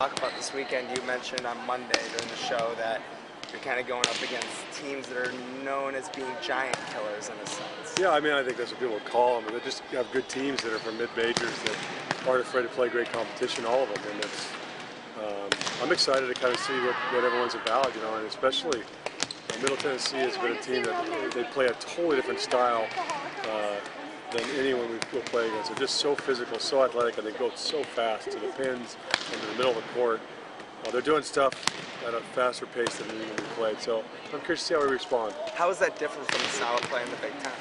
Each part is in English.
Talk about this weekend. You mentioned on Monday during the show that you're kind of going up against teams that are known as being giant killers in a sense. Yeah, I mean, I think that's what people call them. They just have good teams that are from mid-majors that aren't afraid to play great competition, all of them. And it's, I'm excited to kind of see what everyone's about, you know, and especially Middle Tennessee has been a team that they play a totally different style than anyone we'll play against. They're just so physical, so athletic, and they go so fast to the pins and to the middle of the court. They're doing stuff at a faster pace than anyone we played. So I'm curious to see how we respond. How is that different from the style of play in the Big Ten?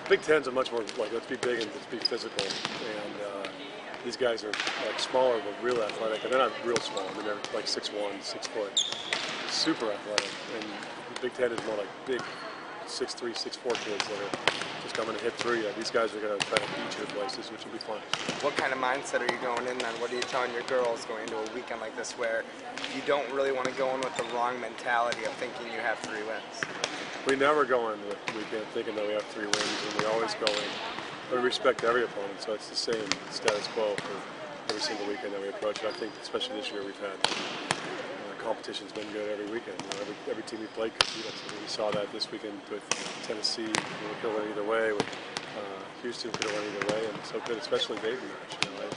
Big Ten's are much more like, let's be big and let's be physical. And these guys are like smaller but real athletic. And they're not real small. I mean, they're like 6'1", 6 foot. Super athletic. And the Big Ten is more like big 6'3", 6'4 kids that are just coming to hit three. These guys are going to try to beat you in places, which will be fun. What kind of mindset are you going in then? What are you telling your girls going into a weekend like this where you don't really want to go in with the wrong mentality of thinking you have 3 wins? We never go in the weekend thinking that we have 3 wins, and we always go in. We respect every opponent, so it's the same status quo for every single weekend that we approach it. I think especially this year we've had competition's been good every weekend. You know, every team we played could beat us. I mean, we saw that this weekend with Tennessee. We could have won either way. With Houston, could have won either way, and so could especially Dayton match. You know,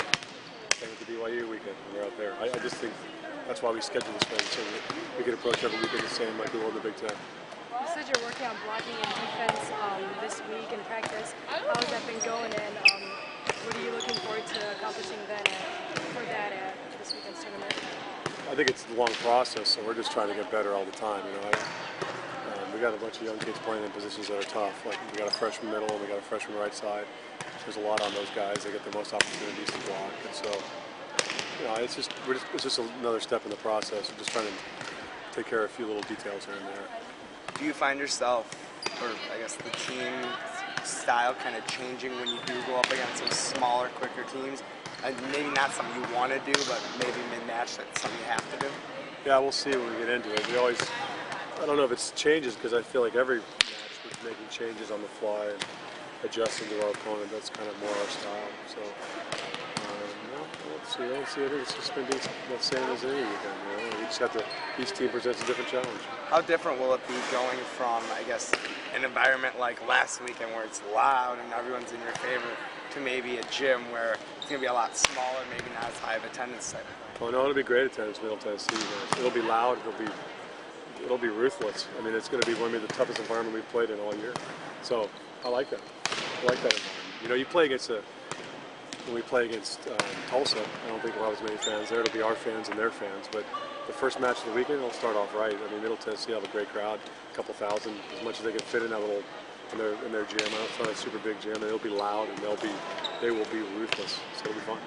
same with the BYU weekend when we're out there. I just think that's why we schedule this way, so we can approach every weekend the same like we will in the Big Ten. You said you're working on blocking and defense this week in practice. How has that been going, and what are you looking forward to accomplishing then for that this weekend's tournament? I think it's a long process, so we're just trying to get better all the time. You know, we got a bunch of young kids playing in positions that are tough. Like we got a freshman middle and we got a freshman right side. There's a lot on those guys. They get the most opportunities to block, and so you know, it's just another step in the process. We're just trying to take care of a few little details here and there. Do you find yourself, or I guess the team style, kind of changing when you do go up against some smaller, quicker teams? Maybe not something you want to do, but maybe mid-match that's something you have to do? Yeah, we'll see when we get into it. We always, I don't know if it's changes, because I feel like every match we're making changes on the fly and adjusting to our opponent. That's kind of more our style. So, we'll see. I think it's just going to be the same as any weekend. You know? We just have to, each team presents a different challenge. How different will it be going from, I guess, an environment like last weekend where it's loud and everyone's in your favor, to maybe a gym where it's going to be a lot smaller, maybe not as high of attendance type of thing? Oh no, it'll be great attendance in Middle Tennessee. It'll be loud. It'll be ruthless. I mean, it's going to be one of the toughest environment we've played in all year. So I like that. I like that environment. You know, you play against when we play against Tulsa, I don't think we'll have as many fans there. It'll be our fans and their fans. But the first match of the weekend, it'll start off right. I mean, Middle Tennessee will have a great crowd, a couple thousand, as much as they can fit in that little in their gym. I don't know, it's not a super big gym, and it'll be loud, and they will be ruthless. So it'll be fun.